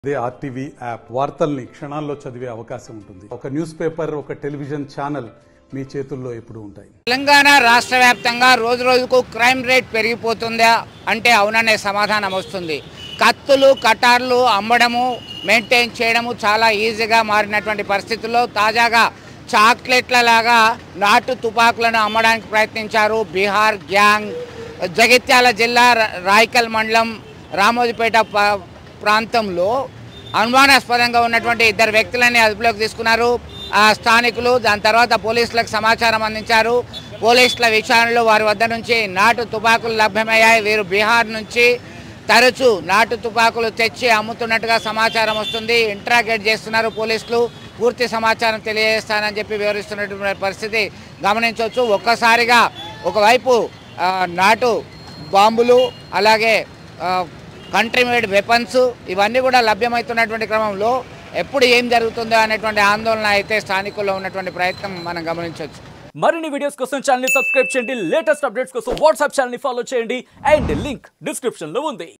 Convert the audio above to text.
అదే RTV app వార్తల్ని క్షణాల్లో చదివే అవకాశం ఉంటుంది. ఒక న్యూస్ పేపర్, ఒక టెలివిజన్ ఛానల్ మీ చేతుల్లో ఎప్పుడు ఉంటాయి. తెలంగాణ రాష్ట్ర వ్యాప్తంగా రోజు రోజుకు క్రైమ్ రేట్ పెరిగిపోతుందా అంటే అవుననే సమాధానం వస్తుంది. కత్తులు కటార్లు అమ్మడము మెయింటైన్ చేయడము చాలా ఈజీగా మారినటువంటి పరిస్థితుల్లో తాజాగా చాక్లెట్ల లాగా నాటు తుపాకులను అమ్మడానికి ప్రయత్నించారు బీహార్ గ్యాంగ్. జగిత్యాల జిల్లా రాయకల్ మండలం రామోజీపేట ప్రాంతంలో అనుమానాస్పదంగా ఉన్నటువంటి ఇద్దరు వ్యక్తులని అదుపులోకి తీసుకున్నారు స్థానికులు. దాని తర్వాత పోలీసులకు సమాచారం అందించారు. పోలీసుల విచారణలో వారి వద్ద నుంచి నాటు తుపాకులు లభ్యమయ్యాయి. వీరు బీహార్ నుంచి తరచూ నాటు తుపాకులు తెచ్చి అమ్ముతున్నట్టుగా సమాచారం వస్తుంది. ఇంట్రాగేట్ చేస్తున్నారు పోలీసులు. పూర్తి సమాచారం తెలియజేస్తానని చెప్పి వివరిస్తున్నటువంటి పరిస్థితి గమనించవచ్చు. ఒక్కసారిగా ఒకవైపు నాటు బాంబులు, అలాగే కంట్రీ మేడ్ వెపన్స్ ఇవన్నీ కూడా లభ్యమవుతున్నటువంటి క్రమంలో ఎప్పుడు ఏం జరుగుతుందో అనేటువంటి ఆందోళన అయితే స్థానికుల్లో ఉన్నటువంటి ప్రయత్నం మనం గమనించవచ్చు. మరిన్ని వీడియోస్ కోసం ఛానల్ ని సబ్స్క్రైబ్ చేయండి. లేటెస్ట్ అప్డేట్స్ కోసం వాట్సాప్ ఛానల్ ని ఫాలో చేయండి. అండ్ లింక్ డిస్క్రిప్షన్ లో ఉంది.